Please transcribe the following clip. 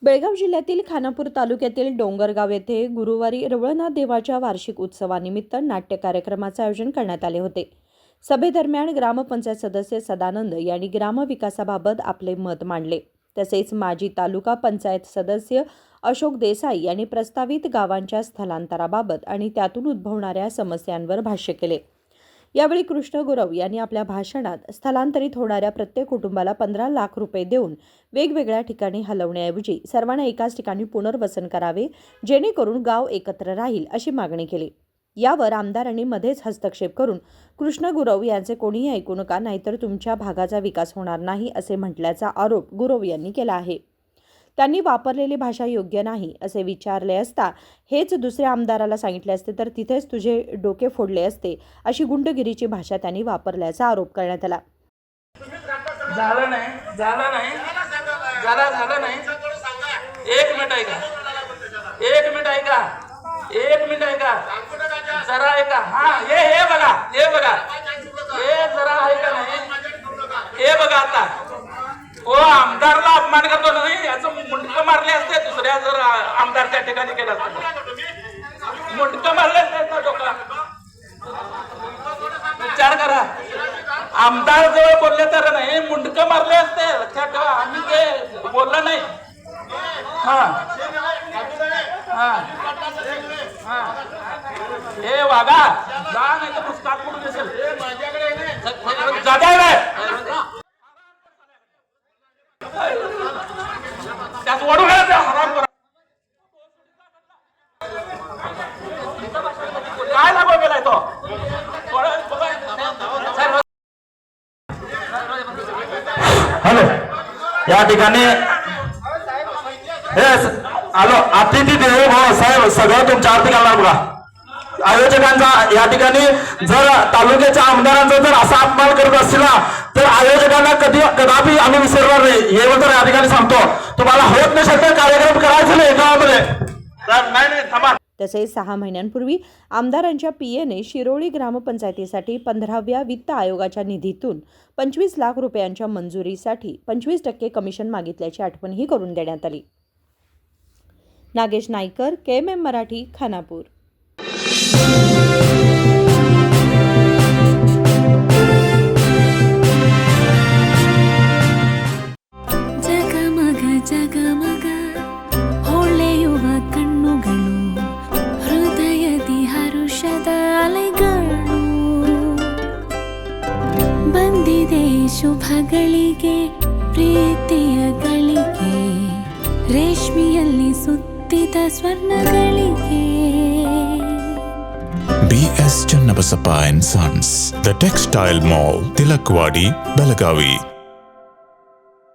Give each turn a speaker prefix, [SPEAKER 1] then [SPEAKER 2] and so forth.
[SPEAKER 1] बेळगाव जिल्ह्यातील खानापूर तालुक्यातील डोंगरगाव येथे गुरुवारी रवळनाथ देवाच्या वार्षिक उत्सवानिमित्त नाट्य कार्यक्रमाचे आयोजन करण्यात आले होते. सभेदरम्यान ग्रामपंचायत सदस्य सदानंद यांनी ग्रामविकासाबाबत आपले मत मांडले. तसेच माजी तालुका पंचायत सदस्य अशोक देसाई यांनी प्रस्तावित गावांच्या स्थलांतराबाबत आणि त्यातून उद्भवणाऱ्या समस्यांवर भाष्य केले. यावेळी कृष्ण गुरव यांनी आपल्या भाषणात स्थलांतरित होणाऱ्या प्रत्येक कुटुंबाला 15 लाख रुपये देऊन वेगवेगळ्या ठिकाणी हलवण्याऐवजी सर्वांना एकाच ठिकाणी पुनर्वसन करावे, जेणेकरून गाव एकत्र राहील अशी मागणी केली. यावर आमदारांनी मध्येच हस्तक्षेप करून कृष्ण गुरव यांचे कोणीही ऐकू नका, नाहीतर तुमच्या भागाचा विकास होणार नाही असे म्हटल्याचा आरोप गुरव यांनी केला आहे. त्यांनी वापरलेली भाषा योग्य नाही असे विचारले असता हेच दुसऱ्या आमदाराला सांगितले असते तर तिथेच तुझे डोके फोडले असते अशी गुंडगिरीची भाषा त्यांनी वापरल्याचा आरोप करण्यात आला.
[SPEAKER 2] झालं नाही. एक मिनिट ऐका जरा ऐका. हे बघा हे जरा ऐका नाही. हे बघा आता आमदारला अपमान करतो नाही याचं मुंडकं मारले असते. दुसऱ्या जर आमदार त्या ठिकाणी केला असतं मुंडकं मारले असते डोका. विचार करा, आमदार जवळ बोलले तर नाही मुंडकं मारले असते. लक्षात ठेवा, आम्ही ते बोललो नाही. हे वागा जा नाही तर पुस्तकात पडून दिसेल. त्यात वडू काय लागू गेलाय तो.
[SPEAKER 3] हॅलो, या ठिकाणी आलो अतिथी देवो भाऊ साहेब सगळं तुमच्या आरती घालणार बघा. आयोजकांचा या ठिकाणी जर तालुक्याच्या आमदारांचा जर असा अपमान करत असतील ना तर आयोजकांना कदापि आम्ही विसरणार नाही. हे तर या ठिकाणी सांगतो. तुम्हाला होत नसेल तर कार्यक्रम करायचं नाही गावामध्ये.
[SPEAKER 2] नाही थांबा.
[SPEAKER 1] तसेच 6 महिन्यांपूर्वी आमदारांच्या पीएने शिरोळी ग्रामपंचायतीसाठी 15व्या वित्त आयोगाच्या निधीतून 25 लाख रुपयांच्या मंजुरीसाठी 25% कमिशन मागितल्याची आठवणही करून देण्यात आली. नागेश नाईकर, KMM मराठी, खानापूर.
[SPEAKER 4] ಜಗಮಗ ಹೊಳೆಯುವ ಕಣ್ಣುಗಳು, ಹೃದಯದಿ ಹರುಷದ ಅಲೆಗಳು. ಬಂದಿದೆ ಶುಭಗಳಿಗೆ ಪ್ರೀತಿಯ ಗಳಿಗೆ, ರೇಷ್ಮೆಯಲ್ಲಿ ಸುತ್ತಿದ ಸ್ವರ್ಣಗಳಿಗೆ.
[SPEAKER 5] BS Channabasappa and Sons, The Textile Mall, Tilakwadi, Belagavi.